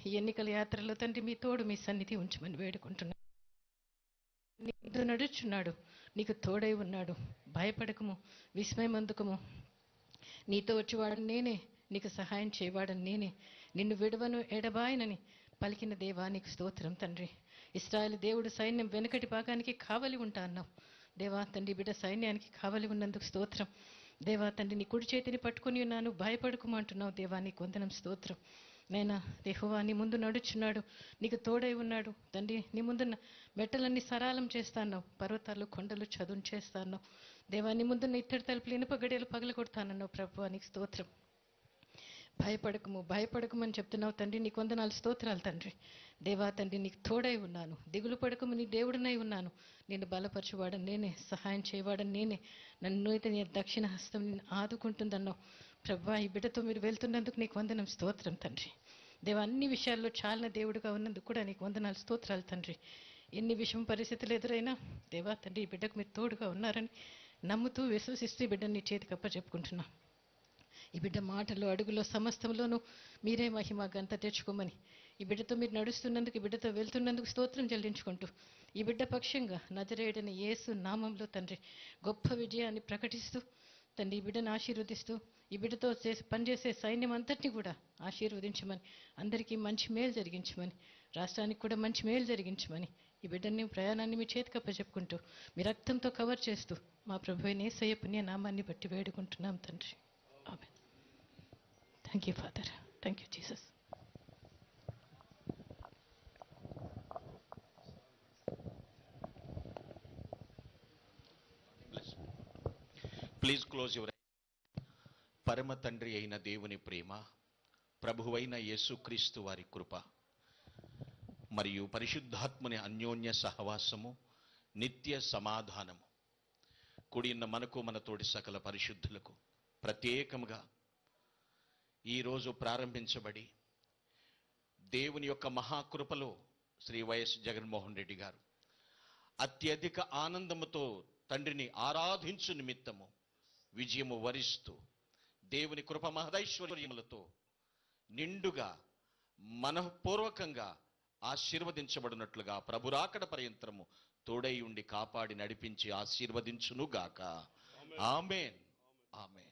ఈ ఎన్నికల యాత్రలో తండ్రి మీ తోడు మీ సన్నిధి ఉంచమని వేడుకుంటున్నాను. నీతో నడుచున్నాడు, నీకు తోడై ఉన్నాడు. భయపడకము, విస్మయమందుకము. నీతో వచ్చేవాడని నేనే, నీకు సహాయం చేయవాడని నేనే, నిన్ను విడవను ఎడబాయనని పలికిన దేవా నీకు స్తోత్రం తండ్రి. ఇశ్రాయేలు దేవుడు సైన్యం వెనుకటి భాగానికి కావలి ఉంటా అన్నావు దేవా తండ్రి. బిడ్డ సైన్యానికి కావలి ఉన్నందుకు స్తోత్రం దేవా తండ్రి. నీ కుడి చేతిని పట్టుకుని ఉన్నాను, భయపడుకోమంటున్నావు దేవా, నీకు వందనం స్తోత్రం. నైనా యెహోవా నీ ముందు నడుచున్నాడు, నీకు తోడై ఉన్నాడు తండ్రి. నీ ముందున్న మెట్టలన్నీ సరాలం చేస్తాన్నావు, పర్వతాలు కొండలు చదును చేస్తాన్నావు దేవా. నీ ముందున్న ఇత్తడి తలుపులు ఇనుప గడియలు పగలగొడతానన్నావు ప్రభువా, నీకు స్తోత్రం. భయపడకమని చెప్తున్నావు తండ్రి, నీకు వందనాలు స్తోత్రాలు తండ్రి. దేవా తండ్రి నీకు తోడై ఉన్నాను, దిగులు పడకము, నీ దేవుడినై ఉన్నాను. నిన్ను బలపరచువాడని నేనే, సహాయం చేయవాడని నేనే, నన్ను అయితే నీ దక్షిణ హస్తం నిన్ను ఆదుకుంటుందన్నావు ప్రభువా. ఈ బిడ్డతో మీరు వెళ్తున్నందుకు నీకు వందనం స్తోత్రం తండ్రి. దేవా అన్ని విషయాల్లో చాలిన దేవుడుగా ఉన్నందుకు కూడా నీకు వందనాలు స్తోత్రాలు తండ్రి. ఎన్ని విషమ పరిస్థితులు ఎదురైనా దేవా తండ్రి ఈ బిడ్డకు మీరు తోడుగా ఉన్నారని నమ్ముతూ విశ్వసిస్తూ ఈ బిడ్డని నీ చేతికి అప్పచెప్పుకుంటున్నాం. ఈ బిడ్డ మాటలు అడుగులో సమస్తంలోనూ మీరే మహిమ ఘనత తెచ్చుకోమని, ఈ బిడ్డతో మీరు నడుస్తున్నందుకు, ఈ బిడ్డతో వెళ్తున్నందుకు స్తోత్రం చెల్లించుకుంటూ, ఈ బిడ్డ పక్షంగా నజరేయుడైన యేసు నామంలో తండ్రి గొప్ప విజయాన్ని ప్రకటిస్తూ తండ్రి ఈ బిడ్డను ఆశీర్వదిస్తూ, ఈ బిడ్డతో పనిచేసే సైన్యం అంతటినీ కూడా ఆశీర్వదించమని, అందరికీ మంచి మేలు జరిగించమని, రాష్ట్రానికి కూడా మంచి మేలు జరిగించమని, ఈ బిడ్డని ప్రయాణాన్ని మీ చేతికి అప్పచెప్పుకుంటూ మీ రక్తంతో కవర్ చేస్తూ మా ప్రభువైన యేసయ్య పుణ్య నామాన్ని బట్టి వేడుకుంటున్నాం తండ్రి. ఆమేన్. Thank you, Father. Thank you, Jesus. Please close your eyes. పరమ తండ్రి అయిన దేవుని ప్రేమ, ప్రభువైన యేసుక్రీస్తు వారి కృప మరియు పరిశుద్ధాత్మని అన్యోన్య సహవాసము, నిత్య సమాధానము కూడిన మనకు, మన తోటి సకల పరిశుద్ధులకు ప్రత్యేకముగా ఈరోజు ప్రారంభించబడి దేవుని యొక్క మహాకృపలో శ్రీ వైఎస్ జగన్మోహన్ రెడ్డి గారు అత్యధిక ఆనందముతో తండ్రిని ఆరాధించు నిమిత్తము విజయము వరిస్తూ దేవుని కృప మహదైశ్వర్యములతో నిండుగా మనఃపూర్వకంగా ఆశీర్వదించబడినట్లుగా ప్రభురాకడ పర్యంతరము తోడై ఉండి కాపాడి నడిపించి ఆశీర్వదించునుగాక. ఆమేన్, ఆమేన్.